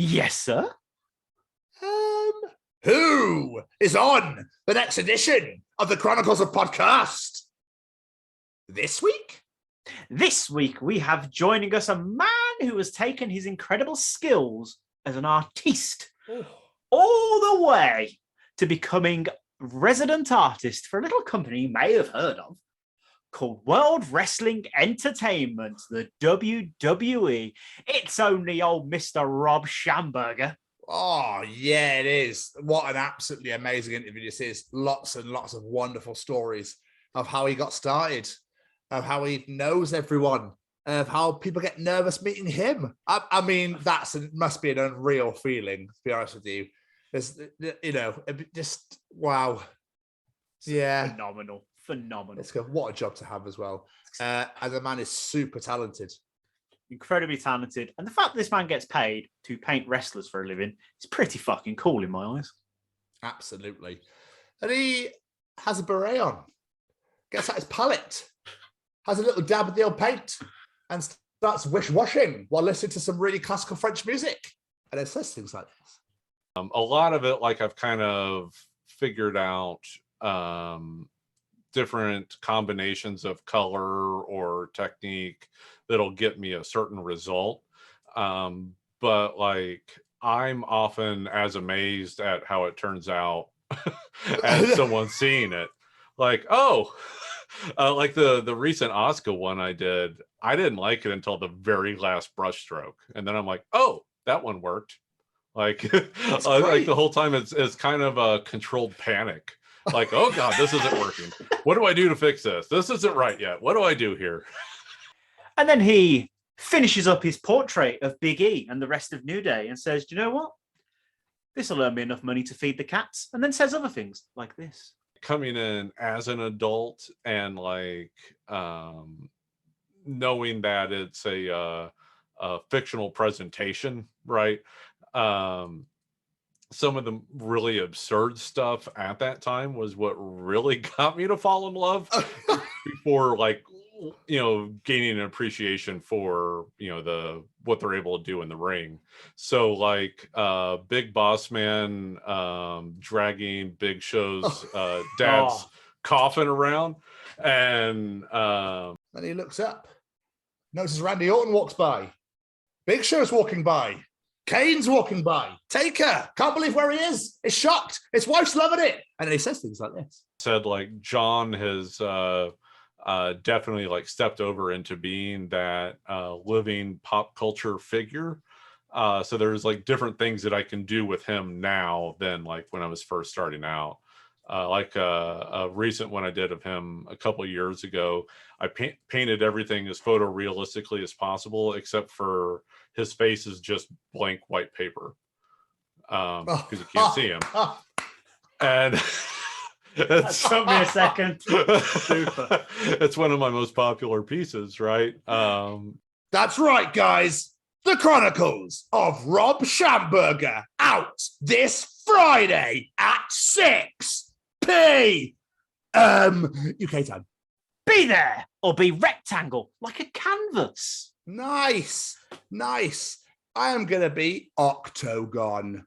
Yes, sir. Who is on the next edition of the Chronicles of Podcast this week? This week, we have joining us a man who has taken his incredible skills as an artiste all the way to becoming resident artist for a little company you may have heard of called World Wrestling Entertainment, the WWE. It's only old Mr. Rob Schamberger. Oh, yeah, it is. What an absolutely amazing interview this is. Lots and lots of wonderful stories of how he got started, of how he knows everyone, of how people get nervous meeting him. I mean, must be an unreal feeling, to be honest with you. There's, just wow. Yeah. Phenomenal. It's good. What a job to have as well. And the man is super talented. Incredibly talented. And the fact that this man gets paid to paint wrestlers for a living is pretty fucking cool in my eyes. Absolutely. And he has a beret on, gets out his palette, has a little dab of the old paint, and starts wish-washing while listening to some really classical French music. And it says things like this. A lot of it, like, I've kind of figured out different combinations of color or technique that'll get me a certain result. But like, I'm often as amazed at how it turns out as someone seeing it. Like, like the recent Oscar one I didn't like it until the very last brush stroke. And then I'm like, oh, that one worked. Like, like the whole time it's kind of a controlled panic. Like, oh God, this isn't working. What do I do to fix this? This isn't right yet. What do I do here? And then he finishes up his portrait of Big E and the rest of New Day and says, do you know what? This will earn me enough money to feed the cats. And then says other things like this. Coming in as an adult and like knowing that it's a fictional presentation, right? Some of the really absurd stuff at that time was what really got me to fall in love before, like, gaining an appreciation for, what they're able to do in the ring. So like Big Boss Man dragging Big Show's dad's coffin around, and then he looks up, notices Randy Orton walks by, Big Show's walking by, Kane's walking by, Taker can't believe where he is shocked, his wife's loving it, and then he says things like this. Said like John has definitely like stepped over into being that living pop culture figure. So there's like different things that I can do with him now than like when I was first starting out. Like a recent one I did of him a couple of years ago, I painted everything as photorealistically as possible, except for his face is just blank white paper because you can't see him. And that took me a second. Super. It's one of my most popular pieces, right? That's right, guys. The Chronicles of Rob Schamberger, out this Friday at 6 p.m. UK time. Be there or be rectangle like a canvas. Nice. I am going to be octagon.